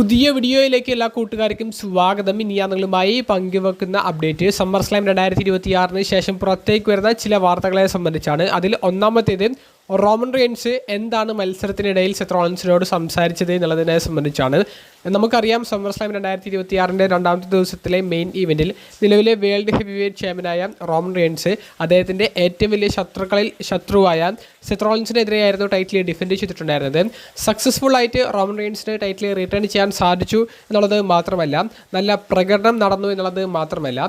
പുതിയ വീഡിയോയിലേക്ക് എല്ലാ കൂട്ടുകാർക്കും സ്വാഗതം. ഇനി ഞാൻ നിങ്ങളുമായി പങ്കുവെക്കുന്ന അപ്ഡേറ്റ് സമ്മർ സ്ലാം 2026 ശേഷം പുറത്തേക്ക് വരുന്ന ചില വാർത്തകളെ സംബന്ധിച്ചാണ്. അതിൽ ഒന്നാമത്തേത് റോമൻ റെയിൻസ് എന്താണ് മത്സരത്തിനിടയിൽ സെത്ത് റോളിൻസിനോട് സംസാരിച്ചത് എന്നുള്ളതിനെ സംബന്ധിച്ചാണ്. നമുക്കറിയാം സമ്മർ സ്ലാം 2026 രണ്ടാമത്തെ ദിവസത്തിലെ മെയിൻ ഈവൻറ്റിൽ നിലവിലെ വേൾഡ് ഹെവി വെയ്റ്റ് ചാമ്പ്യനായ റോമൻ റെയിൻസ് അദ്ദേഹത്തിൻ്റെ ഏറ്റവും വലിയ ശത്രുവായ സെത്ത് റോളിൻസിനെതിരെയായിരുന്നു ടൈറ്റിൽ ഡിഫെൻഡ് ചെയ്തിട്ടുണ്ടായിരുന്നത്. സക്സസ്ഫുൾ ആയിട്ട് റോമൻ റെയിൻസിന് ടൈറ്റിൽ റിട്ടേൺ ചെയ്യാൻ സാധിച്ചു എന്നുള്ളത് മാത്രമല്ല, നല്ല പ്രകടനം നടന്നു എന്നുള്ളത് മാത്രമല്ല,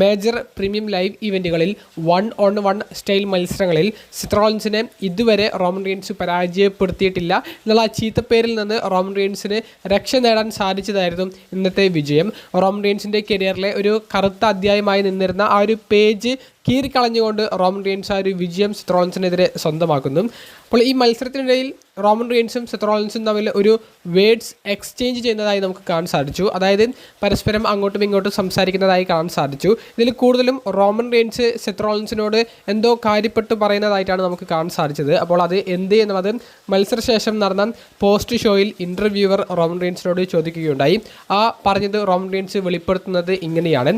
മേജർ പ്രീമിയം ലൈവ് ഇവൻറ്റുകളിൽ 1-on-1 സ്റ്റൈൽ മത്സരങ്ങളിൽ സെത്ത് റോളിൻസിനെ ഇതുവരെ റോമൻ റെയിൻസ് പരാജയപ്പെടുത്തിയിട്ടില്ല എന്നുള്ള ചീത്തപ്പേരിൽ നിന്ന് റോമൻ റെയിൻസിന് രക്ഷ നേടാൻ സാധിച്ചതായിരുന്നു ഇന്നത്തെ വിജയം. റോമൻ റെയിൻസിൻ്റെ കരിയറിലെ ഒരു കറുത്ത അധ്യായമായി നിന്നിരുന്ന ആ ഒരു പേജ് കീറിക്കളഞ്ഞുകൊണ്ട് റോമൻ റെയിൻസ് ആ ഒരു വിജയം സെത്ത് റോളിൻസിനെതിരെ സ്വന്തമാക്കുന്നു. അപ്പോൾ ഈ മത്സരത്തിനിടയിൽ റോമൻ റെയിൻസും സെത്ത് റോളിൻസും തമ്മിൽ ഒരു വേർഡ്സ് എക്സ്ചേഞ്ച് ചെയ്യുന്നതായി നമുക്ക് കാണാൻ സാധിച്ചു. അതായത് പരസ്പരം അങ്ങോട്ടും ഇങ്ങോട്ടും സംസാരിക്കുന്നതായി കാണാൻ സാധിച്ചു. ഇതിൽ കൂടുതലും റോമൻ റെയിൻസ് സെത്ത് റോളിൻസിനോട് എന്തോ കാര്യപ്പെട്ട് പറയുന്നതായിട്ടാണ് നമുക്ക് കാണാൻ സാധിച്ചത്. അപ്പോൾ അത് എന്ത് എന്നുള്ളത് മത്സരശേഷം നടന്ന പോസ്റ്റ് ഷോയിൽ ഇൻ്റർവ്യൂവർ റോമൻ റെയിൻസിനോട് ചോദിക്കുകയുണ്ടായി. ആ പറഞ്ഞത് റോമൻ റെയിൻസ് വെളിപ്പെടുത്തുന്നത് ഇങ്ങനെയാണ്: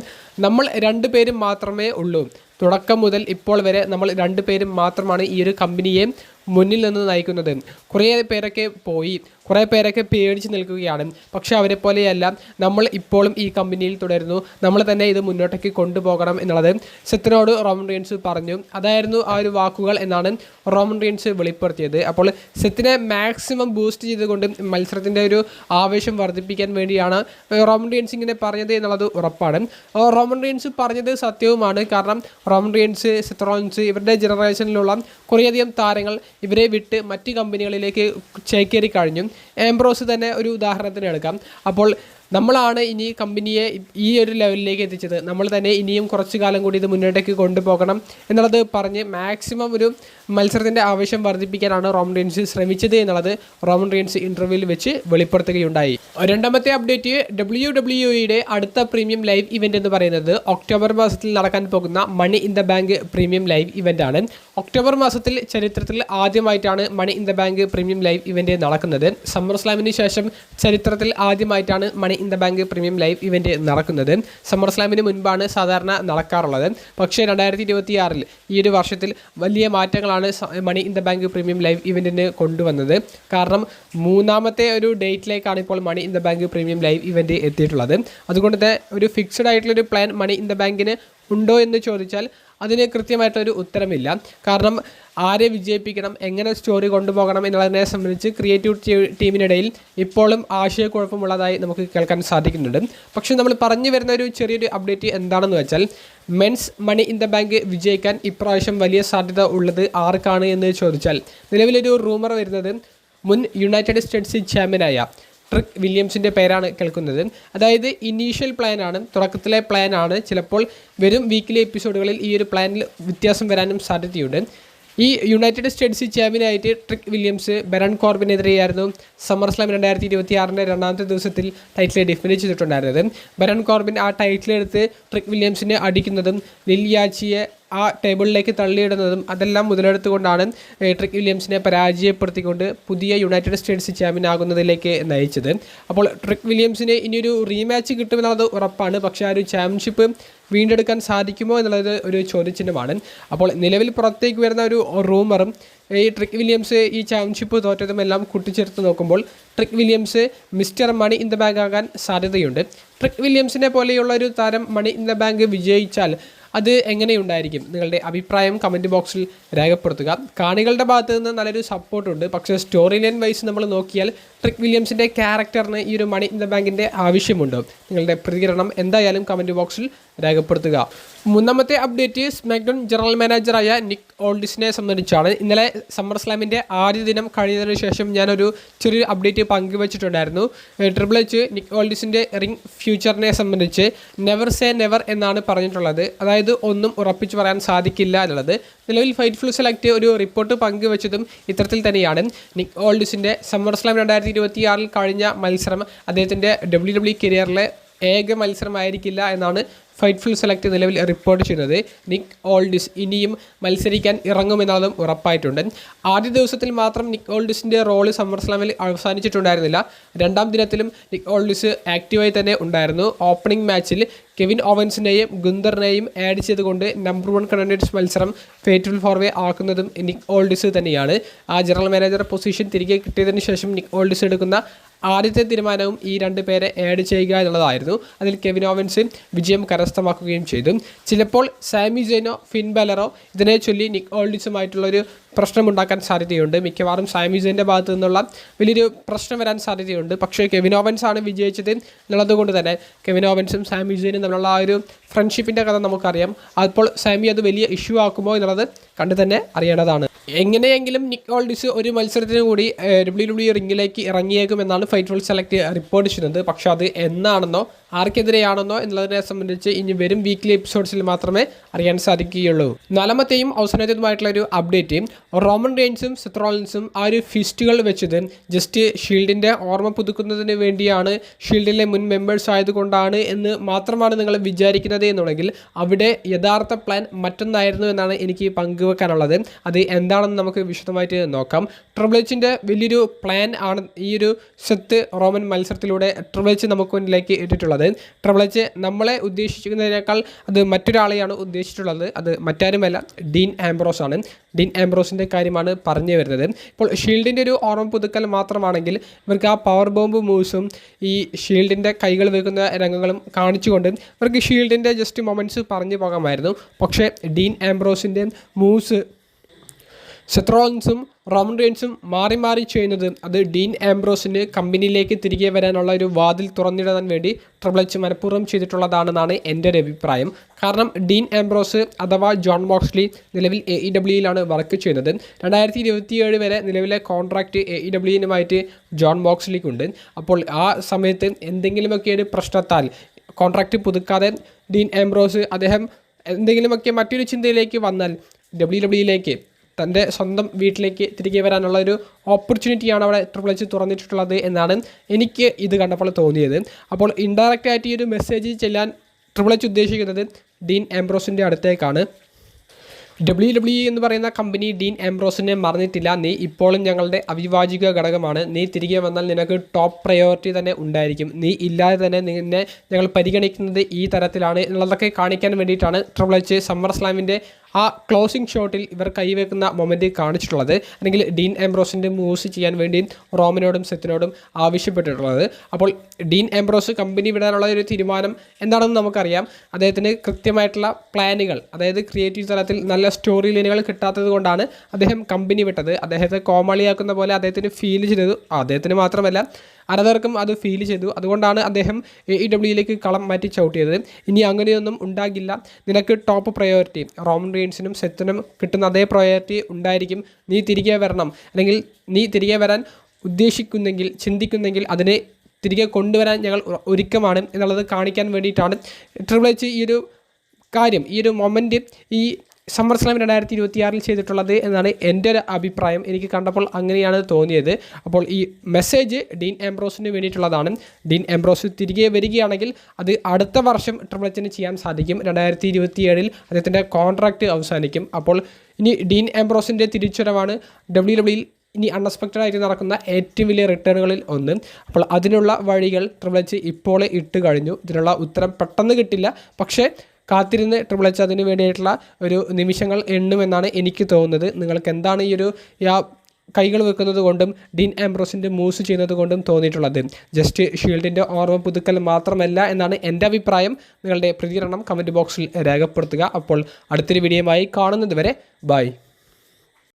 നമ്മൾ രണ്ടുപേരും മാത്രമേ ഉള്ളൂ. തുടക്കം മുതൽ ഇപ്പോൾ വരെ നമ്മൾ രണ്ടുപേരും മാത്രമാണ് ഈ ഒരു കമ്പനിയെ മുന്നിൽ നിന്ന് നയിക്കുന്നത്. കുറേ പേരൊക്കെ പോയി, കുറേ പേരൊക്കെ പേടിച്ച് നിൽക്കുകയാണ്. പക്ഷേ അവരെ പോലെയല്ല, നമ്മൾ ഇപ്പോഴും ഈ കമ്പനിയിൽ തുടരുന്നു. നമ്മൾ തന്നെ ഇത് മുന്നോട്ടേക്ക് കൊണ്ടുപോകണം എന്നുള്ളത് സെത്തിനോട് റോമൻ റെയിൻസ് പറഞ്ഞു. അതായിരുന്നു ആ ഒരു വാക്കുകൾ എന്നാണ് റോമൻ റെയിൻസ് വെളിപ്പെടുത്തിയത്. അപ്പോൾ സെത്തിനെ മാക്സിമം ബൂസ്റ്റ് ചെയ്തുകൊണ്ട് മത്സരത്തിൻ്റെ ഒരു ആവേശം വർദ്ധിപ്പിക്കാൻ വേണ്ടിയാണ് റോമൻ റെയിൻസ് ഇങ്ങനെ പറഞ്ഞത് എന്നുള്ളത് ഉറപ്പാണ്. റോമൻ റെയിൻസ് പറഞ്ഞത് സത്യവുമാണ്. കാരണം റോമൻ റെയിൻസ്, സെത്ത് റോളിൻസ് ഇവരുടെ ജനറേഷനിലുള്ള കുറേയധികം താരങ്ങൾ ഇവരെ വിട്ട് മറ്റ് കമ്പനികളിലേക്ക് ചേക്കേറി കഴിഞ്ഞു. ആംബ്രോസ് തന്നെ ഒരു ഉദാഹരണത്തിന് എടുക്കാം. അപ്പോൾ നമ്മളാണ് ഇനി കമ്പനിയെ ഈ ഒരു ലെവലിലേക്ക് എത്തിച്ചത്. നമ്മൾ തന്നെ ഇനിയും കുറച്ച് കാലം കൂടി ഇത് മുന്നോട്ടേക്ക് കൊണ്ടുപോകണം എന്നുള്ളത് പറഞ്ഞ് മാക്സിമം ഒരു മത്സരത്തിൻ്റെ ആവേശം വർദ്ധിപ്പിക്കാനാണ് റോമൻ റെയിൻസ് ശ്രമിച്ചത് എന്നുള്ളത് റോമൻ റെയിൻസ് ഇൻ്റർവ്യൂവിൽ വെച്ച് വെളിപ്പെടുത്തുകയുണ്ടായി. രണ്ടാമത്തെ അപ്ഡേറ്റ് WWE അടുത്ത പ്രീമിയം ലൈവ് ഇവൻ്റ് എന്ന് പറയുന്നത് ഒക്ടോബർ മാസത്തിൽ നടക്കാൻ പോകുന്ന money in the bank premium live event ആണ്. ഒക്ടോബർ മാസത്തിൽ ചരിത്രത്തിൽ ആദ്യമായിട്ടാണ് money in the bank premium live event നടക്കുന്നത്. സമ്മർ സ്ലാമിന് ശേഷം ചരിത്രത്തിൽ ആദ്യമായിട്ടാണ് money in the bank premium live event നടക്കുന്നത്. സമ്മർ സ്ലാമിന് മുൻപാണ് സാധാരണ നടക്കാറുള്ളത്. പക്ഷേ 2026 ഈ ഒരു വർഷത്തിൽ വലിയ മാറ്റങ്ങളാണ് money in the bank premium live ഇവൻറ്റിന് കൊണ്ടുവന്നത്. കാരണം മൂന്നാമത്തെ ഒരു ഡേറ്റിലേക്കാണ് ഇപ്പോൾ money in the bank premium live event എത്തിയിട്ടുള്ളത്. അതുകൊണ്ട് തന്നെ ഒരു ഫിക്സ്ഡ് ആയിട്ടുള്ളൊരു പ്ലാൻ മണി ഇൻ ദ ബാങ്കിന് ഉണ്ടോ എന്ന് ചോദിച്ചാൽ അതിന് കൃത്യമായിട്ടൊരു ഉത്തരമില്ല. കാരണം ആരെ വിജയിപ്പിക്കണം, എങ്ങനെ സ്റ്റോറി കൊണ്ടുപോകണം എന്നുള്ളതിനെ സംബന്ധിച്ച് ക്രിയേറ്റീവ് ടീമിനിടയിൽ ഇപ്പോഴും ആശയക്കുഴപ്പമുള്ളതായി നമുക്ക് കേൾക്കാൻ സാധിക്കുന്നുണ്ട്. പക്ഷേ നമ്മൾ പറഞ്ഞു വരുന്ന ഒരു ചെറിയൊരു അപ്ഡേറ്റ് എന്താണെന്ന് വെച്ചാൽ, men's money in the bank വിജയിക്കാൻ ഇപ്രാവശ്യം വലിയ സാധ്യത ഉള്ളത് ആർക്കാണ് എന്ന് ചോദിച്ചാൽ നിലവിലൊരു റൂമർ വരുന്നത് മുൻ യുണൈറ്റഡ് സ്റ്റേറ്റ്സ് ചാമ്പ്യനായ ട്രിക് വില്യംസിൻ്റെ പേരാണ് കേൾക്കുന്നത്. അതായത് ഇനീഷ്യൽ പ്ലാനാണ്, തുടക്കത്തിലെ പ്ലാനാണ്. ചിലപ്പോൾ വരും വീക്കിലെ എപ്പിസോഡുകളിൽ ഈ ഒരു പ്ലാനിൽ വ്യത്യാസം വരാനും സാധ്യതയുണ്ട്. ഈ യുണൈറ്റഡ് സ്റ്റേറ്റ്സ് ചാമ്പ്യനായിട്ട് ട്രിക് വില്യംസ് ബെറൺ കോർബിനെതിരെയായിരുന്നു സമ്മർ സ്ലാം 2026 രണ്ടാമത്തെ ദിവസത്തിൽ ടൈറ്റിൽ ഡിഫെൻഡ് ചെയ്തിട്ടുണ്ടായിരുന്നത്. ബെറൺ കോർബിൻ ആ ടൈറ്റിലെടുത്ത് ട്രിക് വില്യംസിനെ അടിക്കുന്നതും ലിൽയാച്ചിയെ ആ ടേബിളിലേക്ക് തള്ളിയിടുന്നതും അതെല്ലാം മുതലെടുത്തുകൊണ്ടാണ് ട്രിക് വില്യംസിനെ പരാജയപ്പെടുത്തിക്കൊണ്ട് പുതിയ യുണൈറ്റഡ് സ്റ്റേറ്റ്സ് ചാമ്പ്യൻ ആകുന്നതിലേക്ക് നയിച്ചത്. അപ്പോൾ ട്രിക് വില്യംസിന് ഇനിയൊരു റീമാച്ച് കിട്ടുമെന്നുള്ളത് ഉറപ്പാണ്. പക്ഷേ ആ ഒരു ചാമ്പ്യൻഷിപ്പ് വീണ്ടെടുക്കാൻ സാധിക്കുമോ എന്നുള്ളത് ഒരു ചോദ്യചിഹ്നമാണ്. അപ്പോൾ നിലവിൽ പുറത്തേക്ക് വരുന്ന ഒരു റൂമറും ഈ ട്രിക് വില്യംസ് ഈ ചാമ്പ്യൻഷിപ്പ് തോറ്റതുമെല്ലാം കൂട്ടിച്ചേർത്ത് നോക്കുമ്പോൾ Trick Williams mister money in the bank ആകാൻ സാധ്യതയുണ്ട്. ട്രിക് വില്യംസിനെ പോലെയുള്ള ഒരു താരം മണി ഇൻ ദ ബാങ്ക് വിജയിച്ചാൽ അത് എങ്ങനെയുണ്ടായിരിക്കും? നിങ്ങളുടെ അഭിപ്രായം കമൻറ്റ് ബോക്സിൽ രേഖപ്പെടുത്തുക. കാണികളുടെ ഭാഗത്ത് നിന്ന് നല്ലൊരു സപ്പോർട്ടുണ്ട്. പക്ഷേ സ്റ്റോറി ലൈൻ വൈസ് നമ്മൾ നോക്കിയാൽ ട്രിക് വില്യംസിൻ്റെ ക്യാരക്ടറിന് ഈ ഒരു മണി ഇൻ ദ ബാങ്കിൻ്റെ ആവശ്യമുണ്ടോ? നിങ്ങളുടെ പ്രതികരണം എന്തായാലും കമൻറ്റ് ബോക്സിൽ രേഖപ്പെടുത്തുക. മൂന്നാമത്തെ അപ്ഡേറ്റ് സ്മാക്ഡൗൺ ജനറൽ മാനേജറായ നിക് ഓൾഡിസിനെ സംബന്ധിച്ചാണ്. ഇന്നലെ സമ്മർ സ്ലാമിൻ്റെ ആദ്യ ദിനം കഴിഞ്ഞതിന് ശേഷം ഞാനൊരു ചെറിയൊരു അപ്ഡേറ്റ് പങ്കുവച്ചിട്ടുണ്ടായിരുന്നു. ട്രിപ്പിൾ എച്ച് നിക് ഓൾഡിസിൻ്റെ റിംഗ് ഫ്യൂച്ചറിനെ സംബന്ധിച്ച് നെവർ സേ നെവർ എന്നാണ് പറഞ്ഞിട്ടുള്ളത്. അതായത് ഒന്നും ഉറപ്പിച്ച് പറയാൻ സാധിക്കില്ല എന്നുള്ളത്. നിലവിൽ ഫൈറ്റ്ഫുൾ സെലക്ട് ഒരു റിപ്പോർട്ട് പങ്കുവച്ചതും ഇത്തരത്തിൽ തന്നെയാണ്. നിക് ഓൾഡിസിൻ്റെ സമ്മർ സ്ലാം 2026 കഴിഞ്ഞ മത്സരം അദ്ദേഹത്തിൻ്റെ WWE കരിയറിലെ ഏക മത്സരമായിരിക്കില്ല എന്നാണ് ഫൈറ്റ്ഫുൾ സെലക്ട് നിലവിൽ റിപ്പോർട്ട് ചെയ്യുന്നത് നിക്ക് ഓൾഡിസ് ഇനിയും മത്സരിക്കാൻ ഇറങ്ങുമെന്നുള്ളതും ഉറപ്പായിട്ടുണ്ട്. ആദ്യ ദിവസത്തിൽ മാത്രം നിക്ക് ഓൾഡിസിൻ്റെ റോള് സമ്മർസ്ലാമിൽ അവസാനിച്ചിട്ടുണ്ടായിരുന്നില്ല. രണ്ടാം ദിനത്തിലും നിക്ക് ഓൾഡിസ് ആക്റ്റീവായി തന്നെ ഉണ്ടായിരുന്നു. ഓപ്പണിംഗ് മാച്ചിൽ കെവിൻ ഓവൻസിനെയും ഗുന്തറിനെയും ആഡ് ചെയ്തുകൊണ്ട് നമ്പർ 1 കണ്ടൻഡേഴ്സ് മത്സരം ഫേറ്റ്ഫുൾ ഫോർവേ ആക്കുന്നതും നിക്ക് ഓൾഡിസ് തന്നെയാണ്. ആ ജനറൽ മാനേജർ പൊസിഷൻ തിരികെ കിട്ടിയതിന് ശേഷം നിക്ക് ഓൾഡിസ് എടുക്കുന്ന ആദ്യത്തെ തീരുമാനവും ഈ 2 പേരെ ആഡ് ചെയ്യുക എന്നുള്ളതായിരുന്നു. അതിൽ കെവിൻ ഓവൻസ് വിജയം കരസ്ഥമാക്കുകയും ചെയ്തു. ചിലപ്പോൾ സാമി സെയ്നോ ഫിൻ ബലറോ ഇതിനെ ചൊല്ലി നിക്ക് ഓൾഡിസുമായിട്ടുള്ളൊരു പ്രശ്നമുണ്ടാക്കാൻ സാധ്യതയുണ്ട്. മിക്കവാറും സാമി സെയ്ൻ്റെ ഭാഗത്തു നിന്നുള്ള വലിയൊരു പ്രശ്നം വരാൻ സാധ്യതയുണ്ട്. പക്ഷേ കെവിൻ ഓവൻസ് ആണ് വിജയിച്ചത് എന്നുള്ളത് കൊണ്ട് തന്നെ കെവിൻ ഓവൻസും സാമി സെയ്നും തമ്മിലുള്ള ആ ഒരു ഫ്രണ്ട്ഷിപ്പിൻ്റെ കഥ നമുക്കറിയാം. അപ്പോൾ സാമി അത് വലിയ ഇഷ്യൂ ആക്കുമോ എന്നുള്ളത് കണ്ടു തന്നെ അറിയേണ്ടതാണ്. എങ്ങനെയെങ്കിലും നിക്ക് ഓൾഡിസ് ഒരു മത്സരത്തിന് കൂടി WWE റിംഗിലേക്ക് ഇറങ്ങിയേക്കുമെന്നാണ് ഫൈറ്റ്ഫുൾ സെലക്ട് റിപ്പോർട്ട് ചെയ്യുന്നത്. പക്ഷേ അത് എന്നാണെന്നോ ആർക്കെതിരെയാണെന്നോ എന്നുള്ളതിനെ സംബന്ധിച്ച് ഇനി വരും വീക്ക്ലി എപ്പിസോഡ്സിൽ മാത്രമേ അറിയാൻ സാധിക്കുകയുള്ളൂ. 4മത്തെയും അവസാനത്തേതുമായിട്ടുള്ള ഒരു അപ്ഡേറ്റ്, റോമൻ റെയിൻസും സെത്ത് റോളിൻസും ആ ഒരു ഫിസ്റ്റുകൾ വെച്ചത് ജസ്റ്റ് ഷീൽഡിൻ്റെ ഓർമ്മ പുതുക്കുന്നതിന് വേണ്ടിയാണ്, ഷീൽഡിലെ മുൻ മെമ്പേഴ്സ് ആയതുകൊണ്ടാണ് എന്ന് മാത്രമാണ് നിങ്ങൾ വിചാരിക്കുന്നത് എന്നുണ്ടെങ്കിൽ അവിടെ യഥാർത്ഥ പ്ലാൻ മറ്റൊന്നായിരുന്നു എന്നാണ് എനിക്ക് പങ്കുവെക്കാനുള്ളത്. അത് എന്താണെന്ന് നമുക്ക് വിശദമായിട്ട് നോക്കാം. ട്രിപ്പിൾ എച്ചിൻ്റെ വലിയൊരു പ്ലാൻ ആണ് ഈ ഒരു സെത്ത് റോമൻ മത്സരത്തിലൂടെ ട്രിപ്പിൾ എച്ച് നമുക്ക് മുന്നിലേക്ക് ഇട്ടിട്ടുള്ളത്. ട്രിപ്പിൾ എച്ച് നമ്മളെ ഉദ്ദേശിക്കുന്നതിനേക്കാൾ അത് മറ്റൊരാളെയാണ് ഉദ്ദേശിച്ചിട്ടുള്ളത്. അത് മറ്റാരുമല്ല, ഡീൻ ആംബ്രോസ് ആണ്. ഡീൻ ആംബ്രോസിൻ്റെ കാര്യമാണ് പറഞ്ഞു വരുന്നത്. ഇപ്പോൾ ഷീൽഡിൻ്റെ ഒരു ഓർമ്മ പുതുക്കൽ മാത്രമാണെങ്കിൽ ഇവർക്ക് ആ പവർ ബോംബ് മൂവ്സും ഈ ഷീൽഡിൻ്റെ കൈകൾ വെക്കുന്ന രംഗങ്ങളും കാണിച്ചുകൊണ്ട് ഇവർക്ക് ഷീൽഡിൻ്റെ ജസ്റ്റ് മൊമെൻറ്റ്സ് പറഞ്ഞു പോകാമായിരുന്നു. പക്ഷേ ഡീൻ ആംബ്രോസിൻ്റെ മൂവ്സ് സെത്ത് റോളിൻസും റോമൻ റെയിൻസും മാറി മാറി ചെയ്യുന്നത് അത് ഡീൻ ആംബ്രോസിന് കമ്പനിയിലേക്ക് തിരികെ വരാനുള്ള ഒരു വാതിൽ തുറന്നിടാൻ വേണ്ടി ട്രിപ്പിൾ എച്ച് മനഃപൂർവ്വം ചെയ്തിട്ടുള്ളതാണെന്നാണ് എൻ്റെ ഒരു അഭിപ്രായം. കാരണം ഡീൻ ആംബ്രോസ് അഥവാ ജോൺ മോക്സ്ലി നിലവിൽ AEWയിലാണ് വർക്ക് ചെയ്യുന്നത്. 2027 വരെ നിലവിലെ കോൺട്രാക്റ്റ് AEWനുമായിട്ട് ജോൺ മോക്സ്ലിക്കുണ്ട്. അപ്പോൾ ആ സമയത്ത് എന്തെങ്കിലുമൊക്കെ ഒരു പ്രശ്നത്താൽ കോൺട്രാക്റ്റ് പുതുക്കാതെ ഡീൻ ആംബ്രോസ് അദ്ദേഹം എന്തെങ്കിലുമൊക്കെ മറ്റൊരു ചിന്തയിലേക്ക് വന്നാൽ WWEയിലേക്ക് തൻ്റെ സ്വന്തം വീട്ടിലേക്ക് തിരികെ വരാനുള്ള ഒരു ഓപ്പർച്യൂണിറ്റിയാണ് അവിടെ ട്രിപ്പിൾ എച്ച് തുറന്നിട്ടുള്ളത് എന്നാണ് എനിക്ക് ഇത് കണ്ടപ്പോൾ തോന്നിയത്. അപ്പോൾ ഇൻഡയറക്റ്റായിട്ട് ഈ ഒരു മെസ്സേജ് ചെല്ലാൻ ട്രിപ്പിൾ എച്ച് ഉദ്ദേശിക്കുന്നത് ഡീൻ ആംബ്രോസിൻ്റെ അടുത്തേക്കാണ്. WWE എന്ന് പറയുന്ന കമ്പനി ഡീൻ ആംബ്രോസിനെ മറന്നിട്ടില്ല. നീ ഇപ്പോഴും ഞങ്ങളുടെ അവിഭാജിക ഘടകമാണ്. നീ തിരികെ വന്നാൽ നിനക്ക് ടോപ്പ് പ്രയോറിറ്റി തന്നെ ഉണ്ടായിരിക്കും. നീ ഇല്ലാതെ തന്നെ നിന്നെ ഞങ്ങൾ പരിഗണിക്കുന്നത് ഈ തരത്തിലാണ് എന്നുള്ളതൊക്കെ കാണിക്കാൻ വേണ്ടിയിട്ടാണ് ട്രിപ്പിൾ എച്ച് സമ്മർ സ്ലാമിൻ്റെ ആ ക്ലോസിംഗ് ഷോട്ടിൽ ഇവർ കൈവെക്കുന്ന മൊമെൻ്റ് കാണിച്ചിട്ടുള്ളത്. അല്ലെങ്കിൽ ഡീൻ ആംബ്രോസിൻ്റെ മൂവ്സ് ചെയ്യാൻ വേണ്ടി റോമനോടും സെത്തിനോടും ആവശ്യപ്പെട്ടിട്ടുള്ളത്. അപ്പോൾ ഡീൻ ആംബ്രോസ് കമ്പനി വിടാനുള്ള ഒരു തീരുമാനം എന്താണെന്ന് നമുക്കറിയാം. അദ്ദേഹത്തിന് കൃത്യമായിട്ടുള്ള പ്ലാനുകൾ, അതായത് ക്രിയേറ്റീവ് തലത്തിൽ നല്ല സ്റ്റോറി ലൈനുകൾ കിട്ടാത്തത് കൊണ്ടാണ് അദ്ദേഹം കമ്പനി വിട്ടത്. അദ്ദേഹത്തെ കോമാളിയാക്കുന്ന പോലെ അദ്ദേഹത്തിന് ഫീൽ ചെയ്തു. അദ്ദേഹത്തിന് മാത്രമല്ല അനദർക്കും അത് ഫീൽ ചെയ്തു. അതുകൊണ്ടാണ് അദ്ദേഹം AEWയിലേക്ക് കളം മാറ്റി ചവിട്ടിയത്. ഇനി അങ്ങനെയൊന്നും ഉണ്ടാകില്ല. നിനക്ക് ടോപ്പ് പ്രയോറിറ്റി റോമൻ റെയിൻസിനും സെത്തിനും കിട്ടുന്ന അതേ പ്രയോറിറ്റി ഉണ്ടായിരിക്കും. നീ തിരികെ വരണം, അല്ലെങ്കിൽ നീ തിരികെ വരാൻ ഉദ്ദേശിക്കുന്നെങ്കിൽ, ചിന്തിക്കുന്നെങ്കിൽ അതിനെ തിരികെ കൊണ്ടുവരാൻ ഞങ്ങൾ ഒരുക്കമാണ് എന്നുള്ളത് കാണിക്കാൻ വേണ്ടിയിട്ടാണ് ട്രിപ്പിൾ എച്ച് ഈ ഒരു കാര്യം, ഈ ഒരു മൊമെൻറ്റ് ഈ സമ്മർ സ്ലാം 2026 ചെയ്തിട്ടുള്ളത് എന്നാണ് എൻ്റെ ഒരു അഭിപ്രായം. എനിക്ക് കണ്ടപ്പോൾ അങ്ങനെയാണ് തോന്നിയത്. അപ്പോൾ ഈ മെസ്സേജ് ഡീൻ ആംബ്രോസിന് വേണ്ടിയിട്ടുള്ളതാണ്. ഡീൻ ആംബ്രോസ് തിരികെ വരികയാണെങ്കിൽ അത് അടുത്ത വർഷം ട്രിപ്പിൾ എച്ചിന് ചെയ്യാൻ സാധിക്കും. 2027 അദ്ദേഹത്തിൻ്റെ കോൺട്രാക്റ്റ് അവസാനിക്കും. അപ്പോൾ ഇനി ഡീൻ ആംബ്രോസിൻ്റെ തിരിച്ചുവരവാണ് WWE ഇനി അൺഎക്സ്പെക്റ്റഡ് ആയിട്ട് നടക്കുന്ന ഏറ്റവും വലിയ റിട്ടേണുകളിൽ ഒന്ന്. അപ്പോൾ അതിനുള്ള വഴികൾ ട്രിപ്പിൾ എച്ച് ഇപ്പോൾ ഇട്ട് കഴിഞ്ഞു. ഇതിനുള്ള ഉത്തരം പെട്ടെന്ന് കിട്ടില്ല, പക്ഷേ കാത്തിരുന്ന് ട്രിപ്പിൾ എച്ച് അതിന് വേണ്ടിയിട്ടുള്ള ഒരു നിമിഷങ്ങൾ എണ്ണുമെന്നാണ് എനിക്ക് തോന്നുന്നത്. നിങ്ങൾക്ക് എന്താണ് ഈ ഒരു കൈകൾ വെക്കുന്നത് കൊണ്ടും ഡീൻ ആംബ്രോസിൻ്റെ മൂവ്സ് ചെയ്യുന്നത് കൊണ്ടും തോന്നിയിട്ടുള്ളത്? ജസ്റ്റ് ഷീൽഡിൻ്റെ ഓർമ്മ പുതുക്കൽ മാത്രമല്ല എന്നാണ് എൻ്റെ അഭിപ്രായം. നിങ്ങളുടെ പ്രതികരണം കമൻറ്റ് ബോക്സിൽ രേഖപ്പെടുത്തുക. അപ്പോൾ അടുത്തൊരു വീഡിയോയുമായി കാണുന്നത് വരെ ബൈ.